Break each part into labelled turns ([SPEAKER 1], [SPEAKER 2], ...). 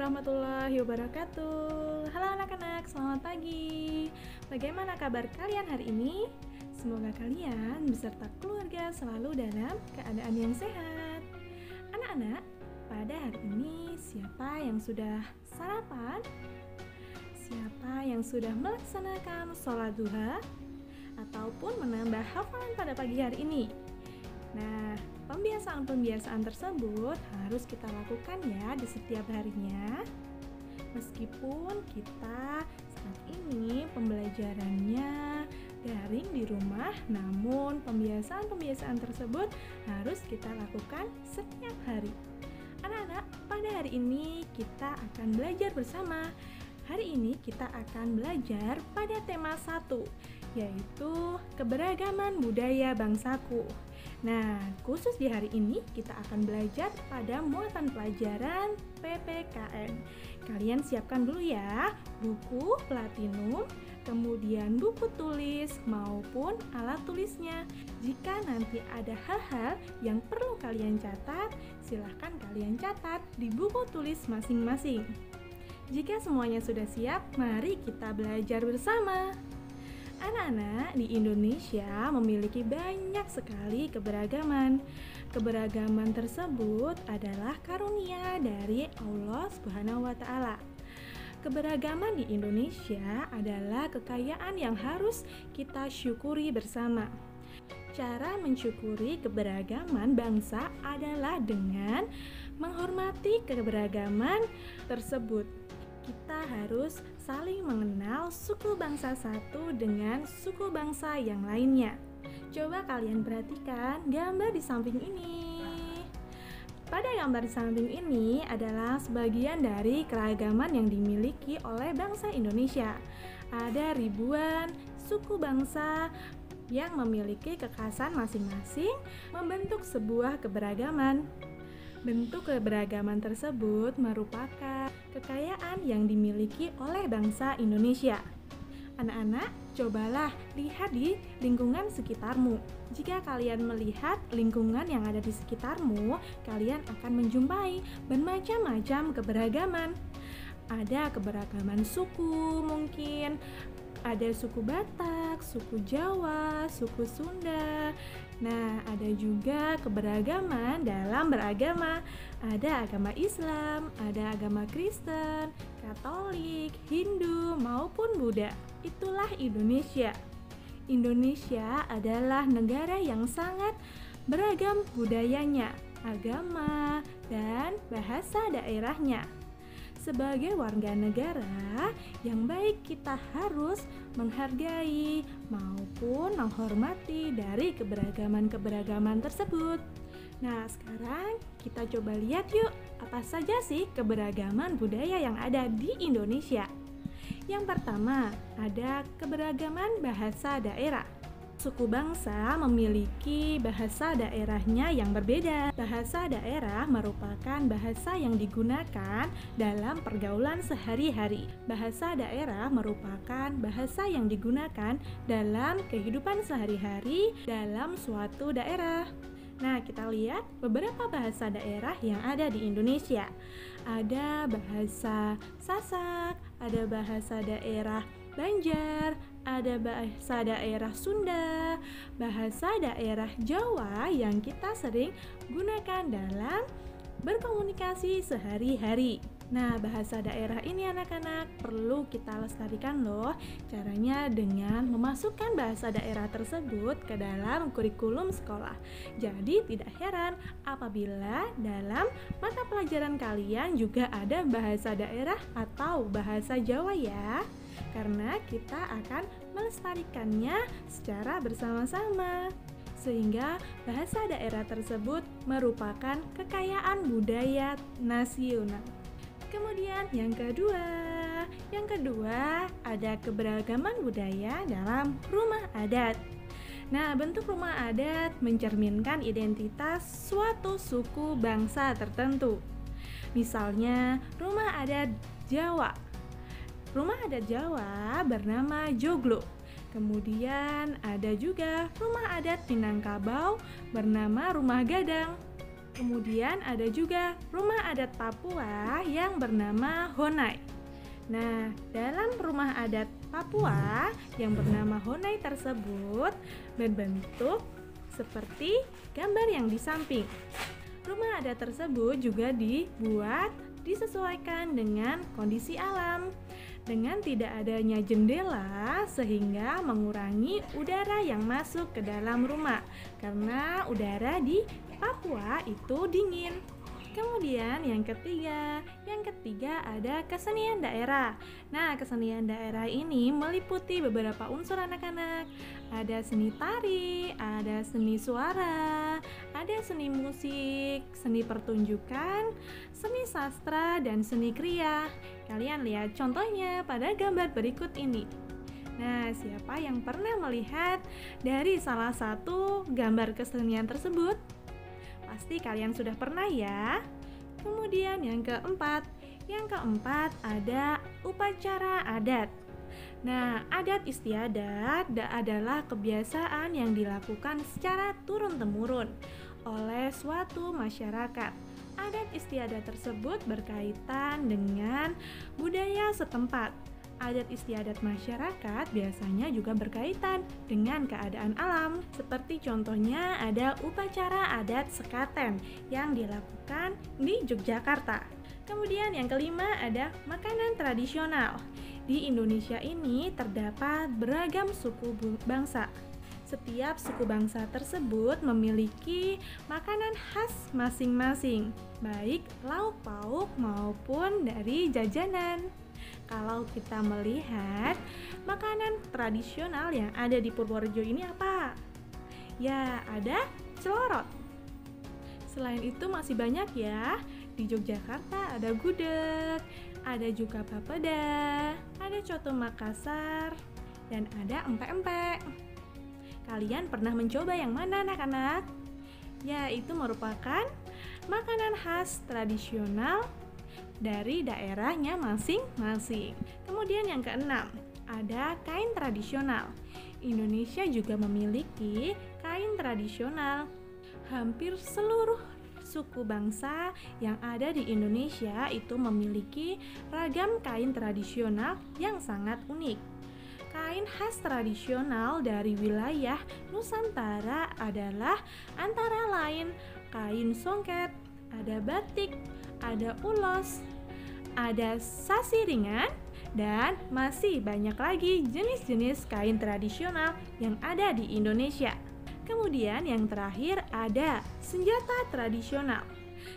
[SPEAKER 1] warahmatullahi wabarakatuh. Halo anak-anak, selamat pagi. Bagaimana kabar kalian hari ini? Semoga kalian beserta keluarga selalu dalam keadaan yang sehat. Anak-anak, pada hari ini siapa yang sudah sarapan? Siapa yang sudah melaksanakan sholat duha? Ataupun menambah hafalan pada pagi hari ini? Nah, pembiasaan-pembiasaan tersebut harus kita lakukan ya di setiap harinya. Meskipun kita saat ini pembelajarannya daring di rumah, namun pembiasaan-pembiasaan tersebut harus kita lakukan setiap hari. Anak-anak, pada hari ini kita akan belajar bersama. Hari ini kita akan belajar pada tema 1, yaitu keberagaman budaya bangsaku. Nah, khusus di hari ini kita akan belajar pada muatan pelajaran PPKN. Kalian siapkan dulu ya buku platinum, kemudian buku tulis maupun alat tulisnya. Jika nanti ada hal-hal yang perlu kalian catat, silahkan kalian catat di buku tulis masing-masing. Jika semuanya sudah siap, mari kita belajar bersama. Anak-anak di Indonesia memiliki banyak sekali keberagaman. Keberagaman tersebut adalah karunia dari Allah Subhanahu wa Ta'ala. Keberagaman di Indonesia adalah kekayaan yang harus kita syukuri bersama. Cara mensyukuri keberagaman bangsa adalah dengan menghormati keberagaman tersebut. Kita harus saling mengenal suku bangsa satu dengan suku bangsa yang lainnya. Coba kalian perhatikan gambar di samping ini. Pada gambar di samping ini adalah sebagian dari keragaman yang dimiliki oleh bangsa Indonesia. Ada ribuan suku bangsa yang memiliki kekhasan masing-masing membentuk sebuah keberagaman. Bentuk keberagaman tersebut merupakan kekayaan yang dimiliki oleh bangsa Indonesia. Anak-anak, cobalah lihat di lingkungan sekitarmu. Jika kalian melihat lingkungan yang ada di sekitarmu, kalian akan menjumpai bermacam-macam keberagaman. Ada keberagaman suku mungkin, ada suku Batak, suku Jawa, suku Sunda. Nah, ada juga keberagaman dalam beragama. Ada agama Islam, ada agama Kristen, Katolik, Hindu, maupun Buddha. Itulah Indonesia. Indonesia adalah negara yang sangat beragam budayanya, agama, dan bahasa daerahnya. Sebagai warga negara yang baik, kita harus menghargai maupun menghormati dari keberagaman-keberagaman tersebut. Nah, sekarang kita coba lihat yuk, apa saja sih keberagaman budaya yang ada di Indonesia. Yang pertama, ada keberagaman bahasa daerah. Suku bangsa memiliki bahasa daerahnya yang berbeda. Bahasa daerah merupakan bahasa yang digunakan dalam pergaulan sehari-hari. Bahasa daerah merupakan bahasa yang digunakan dalam kehidupan sehari-hari dalam suatu daerah. Nah, kita lihat beberapa bahasa daerah yang ada di Indonesia. Ada bahasa Sasak, ada bahasa daerah Banjar, ada bahasa daerah Sunda, bahasa daerah Jawa yang kita sering gunakan dalam berkomunikasi sehari-hari. Nah, bahasa daerah ini anak-anak perlu kita lestarikan loh. Caranya dengan memasukkan bahasa daerah tersebut ke dalam kurikulum sekolah. Jadi tidak heran apabila dalam mata pelajaran kalian juga ada bahasa daerah atau bahasa Jawa ya. Karena kita akan melestarikannya secara bersama-sama, sehingga bahasa daerah tersebut merupakan kekayaan budaya nasional. Kemudian yang kedua ada keberagaman budaya dalam rumah adat. Nah, bentuk rumah adat mencerminkan identitas suatu suku bangsa tertentu. Misalnya, rumah adat Jawa. Rumah adat Jawa bernama Joglo. Kemudian ada juga rumah adat Minangkabau bernama Rumah Gadang. Kemudian ada juga rumah adat Papua yang bernama Honai. Nah, dalam rumah adat Papua yang bernama Honai tersebut berbentuk seperti gambar yang di samping. Rumah adat tersebut juga disesuaikan dengan kondisi alam, dengan tidak adanya jendela sehingga mengurangi udara yang masuk ke dalam rumah karena udara di Papua itu dingin. Kemudian yang ketiga ada kesenian daerah. Nah, kesenian daerah ini meliputi beberapa unsur anak-anak. Ada seni tari, ada seni suara, ada seni musik, seni pertunjukan, seni sastra, dan seni kriya. Kalian lihat contohnya pada gambar berikut ini. Nah, siapa yang pernah melihat dari salah satu gambar kesenian tersebut? Pasti kalian sudah pernah ya. Kemudian yang keempat ada upacara adat. Nah, adat istiadat adalah kebiasaan yang dilakukan secara turun-temurun oleh suatu masyarakat. Adat istiadat tersebut berkaitan dengan budaya setempat. Adat istiadat masyarakat biasanya juga berkaitan dengan keadaan alam. Seperti contohnya ada upacara adat sekaten yang dilakukan di Yogyakarta. Kemudian yang kelima ada makanan tradisional. Di Indonesia ini terdapat beragam suku bangsa. Setiap suku bangsa tersebut memiliki makanan khas masing-masing, baik lauk pauk maupun dari jajanan. Kalau kita melihat makanan tradisional yang ada di Purworejo ini apa? Ya, ada celorot. Selain itu masih banyak ya. Di Yogyakarta ada gudeg, ada juga papeda, ada coto Makassar, dan ada empek-empek. Kalian pernah mencoba yang mana anak-anak? Ya, itu merupakan makanan khas tradisional dari daerahnya masing-masing. Kemudian yang keenam, ada kain tradisional. Indonesia juga memiliki kain tradisional. Hampir seluruh suku bangsa yang ada di Indonesia itu memiliki ragam kain tradisional yang sangat unik. Kain khas tradisional dari wilayah Nusantara adalah antara lain kain songket, ada batik, ada ulos, ada sasiringan, dan masih banyak lagi jenis-jenis kain tradisional yang ada di Indonesia. Kemudian yang terakhir ada senjata tradisional.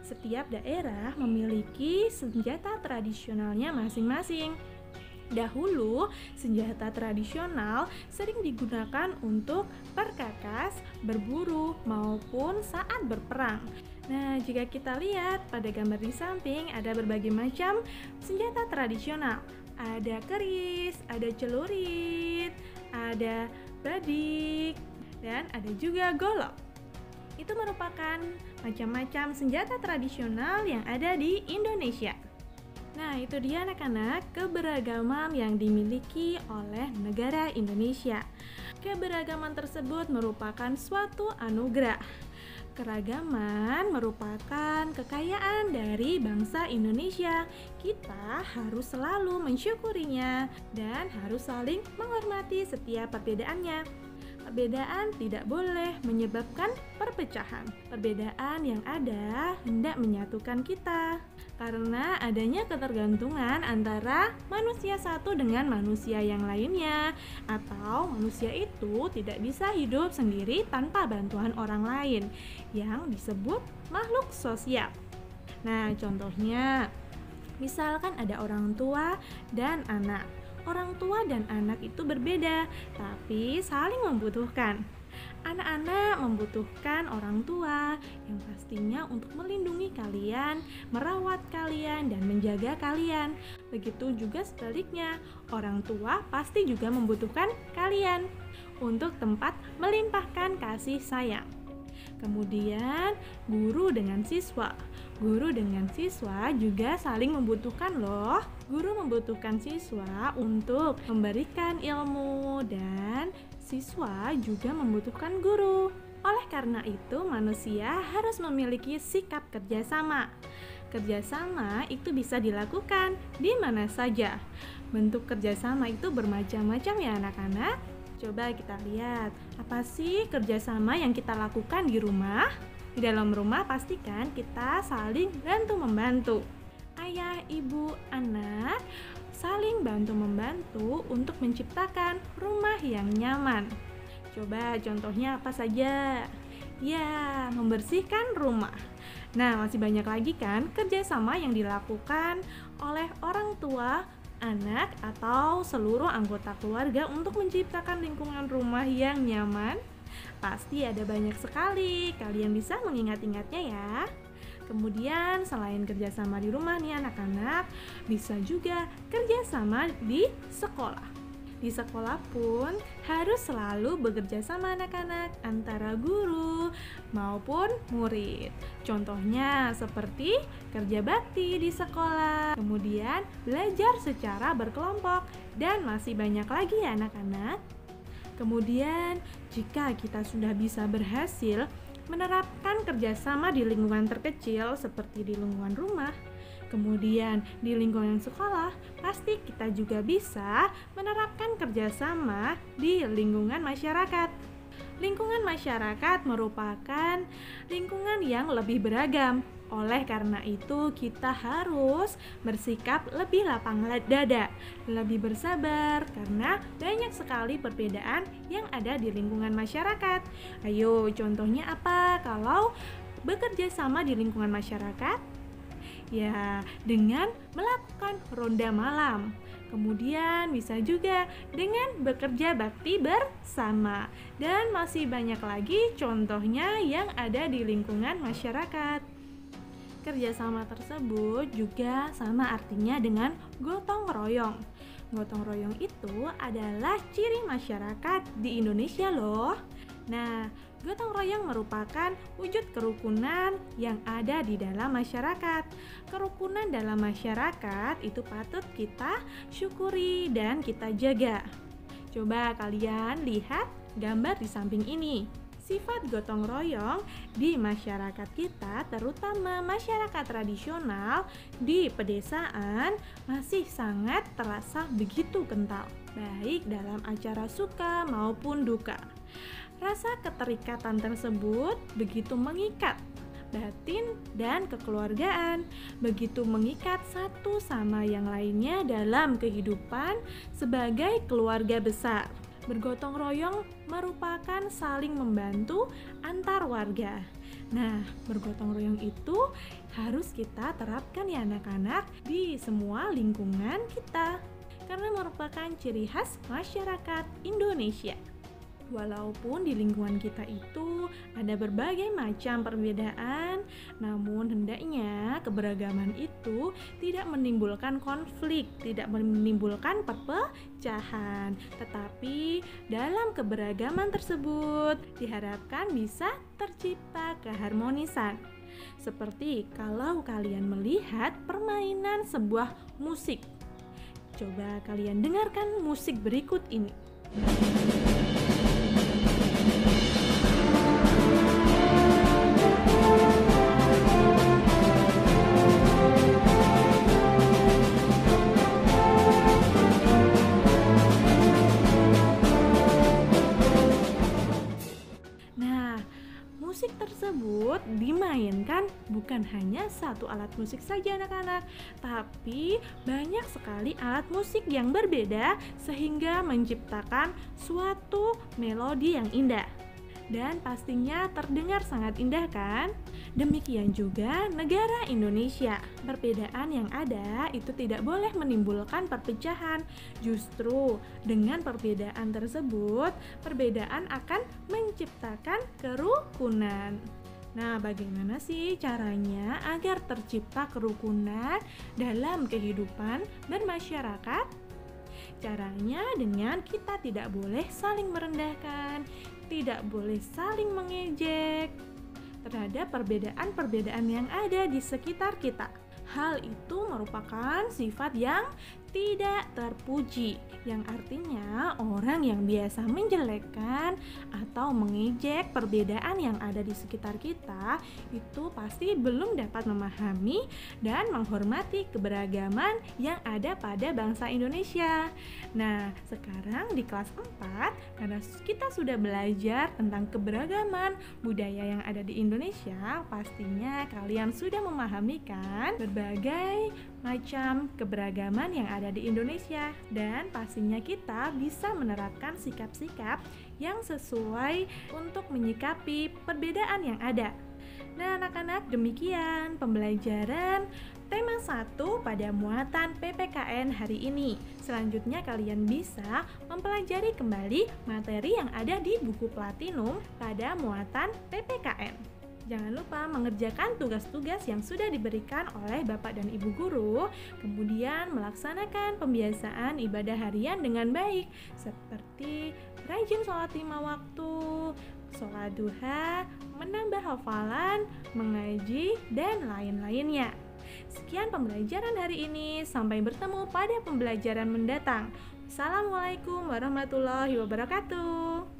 [SPEAKER 1] Setiap daerah memiliki senjata tradisionalnya masing-masing. Dahulu, senjata tradisional sering digunakan untuk perkakas, berburu, maupun saat berperang. Nah, jika kita lihat pada gambar di samping ada berbagai macam senjata tradisional. Ada keris, ada celurit, ada badik, dan ada juga golok. Itu merupakan macam-macam senjata tradisional yang ada di Indonesia. Nah, itu dia anak-anak keberagaman yang dimiliki oleh negara Indonesia. Keberagaman tersebut merupakan suatu anugerah. Keragaman merupakan kekayaan dari bangsa Indonesia. Kita harus selalu mensyukurinya dan harus saling menghormati setiap perbedaannya. Perbedaan tidak boleh menyebabkan perpecahan. Perbedaan yang ada hendak menyatukan kita. Karena adanya ketergantungan antara manusia satu dengan manusia yang lainnya, atau manusia itu tidak bisa hidup sendiri tanpa bantuan orang lain, yang disebut makhluk sosial. Nah, contohnya, misalkan ada orang tua dan anak. Orang tua dan anak itu berbeda, tapi saling membutuhkan. Anak-anak membutuhkan orang tua yang pastinya untuk melindungi kalian, merawat kalian, dan menjaga kalian. Begitu juga sebaliknya, orang tua pasti juga membutuhkan kalian untuk tempat melimpahkan kasih sayang. Kemudian, guru dengan siswa. Guru dengan siswa juga saling membutuhkan loh. Guru membutuhkan siswa untuk memberikan ilmu dan siswa juga membutuhkan guru. Oleh karena itu, manusia harus memiliki sikap kerjasama. Kerjasama itu bisa dilakukan di mana saja. Bentuk kerjasama itu bermacam-macam ya anak-anak. Coba kita lihat, apa sih kerjasama yang kita lakukan di rumah? Di dalam rumah pastikan kita saling bantu-membantu. Ayah, ibu, anak saling bantu-membantu untuk menciptakan rumah yang nyaman. Coba contohnya apa saja? Ya, membersihkan rumah. Nah, masih banyak lagi kan kerjasama yang dilakukan oleh orang tua, anak, atau seluruh anggota keluarga untuk menciptakan lingkungan rumah yang nyaman. Pasti ada banyak sekali, kalian bisa mengingat-ingatnya ya. Kemudian selain kerjasama di rumah nih anak-anak, bisa juga kerjasama di sekolah. Di sekolah pun harus selalu bekerja sama anak-anak antara guru maupun murid. Contohnya seperti kerja bakti di sekolah, kemudian belajar secara berkelompok, dan masih banyak lagi ya anak-anak. Kemudian jika kita sudah bisa berhasil menerapkan kerjasama di lingkungan terkecil seperti di lingkungan rumah, kemudian di lingkungan sekolah, pasti kita juga bisa menerapkan kerjasama di lingkungan masyarakat. Lingkungan masyarakat merupakan lingkungan yang lebih beragam. Oleh karena itu, kita harus bersikap lebih lapang dada, lebih bersabar, karena banyak sekali perbedaan yang ada di lingkungan masyarakat. Ayo, contohnya apa kalau bekerja sama di lingkungan masyarakat? Ya, dengan melakukan ronda malam. Kemudian bisa juga dengan bekerja bakti bersama. Dan masih banyak lagi contohnya yang ada di lingkungan masyarakat. Kerjasama tersebut juga sama artinya dengan gotong royong. Gotong royong itu adalah ciri masyarakat di Indonesia loh. Nah, gotong royong merupakan wujud kerukunan yang ada di dalam masyarakat. Kerukunan dalam masyarakat itu patut kita syukuri dan kita jaga. Coba kalian lihat gambar di samping ini. Sifat gotong royong di masyarakat kita, terutama masyarakat tradisional di pedesaan, masih sangat terasa begitu kental, baik dalam acara suka maupun duka. Rasa keterikatan tersebut begitu mengikat batin dan kekeluargaan, begitu mengikat satu sama yang lainnya dalam kehidupan sebagai keluarga besar. Bergotong royong merupakan saling membantu antar warga. Nah, bergotong royong itu harus kita terapkan ya anak-anak di semua lingkungan kita, karena merupakan ciri khas masyarakat Indonesia. Walaupun di lingkungan kita itu ada berbagai macam perbedaan, namun hendaknya keberagaman itu tidak menimbulkan konflik, tidak menimbulkan perpecahan. Tetapi dalam keberagaman tersebut diharapkan bisa tercipta keharmonisan. Seperti kalau kalian melihat permainan sebuah musik. Coba kalian dengarkan musik berikut ini. Musik tersebut dimainkan bukan hanya satu alat musik saja anak-anak, tapi banyak sekali alat musik yang berbeda sehingga menciptakan suatu melodi yang indah. Dan pastinya terdengar sangat indah kan? Demikian juga negara Indonesia. Perbedaan yang ada itu tidak boleh menimbulkan perpecahan. Justru dengan perbedaan tersebut, perbedaan akan menciptakan kerukunan. Nah, bagaimana sih caranya agar tercipta kerukunan dalam kehidupan bermasyarakat? Caranya dengan kita tidak boleh saling merendahkan, tidak boleh saling mengejek terhadap perbedaan-perbedaan yang ada di sekitar kita. Hal itu merupakan sifat yang tidak terpuji, yang artinya orang yang biasa menjelekkan atau mengejek perbedaan yang ada di sekitar kita itu pasti belum dapat memahami dan menghormati keberagaman yang ada pada bangsa Indonesia. Nah, sekarang di kelas 4, karena kita sudah belajar tentang keberagaman budaya yang ada di Indonesia, pastinya kalian sudah memahami kan berbagai macam keberagaman yang ada di Indonesia, dan pastinya kita bisa menerapkan sikap-sikap yang sesuai untuk menyikapi perbedaan yang ada. Nah, anak-anak, demikian pembelajaran tema 1 pada muatan PPKN hari ini. Selanjutnya kalian bisa mempelajari kembali materi yang ada di buku Platinum pada muatan PPKN. Jangan lupa mengerjakan tugas-tugas yang sudah diberikan oleh Bapak dan Ibu guru, kemudian melaksanakan pembiasaan ibadah harian dengan baik, seperti rajin sholat 5 waktu, sholat duha, menambah hafalan, mengaji, dan lain-lainnya. Sekian pembelajaran hari ini, sampai bertemu pada pembelajaran mendatang. Assalamualaikum warahmatullahi wabarakatuh.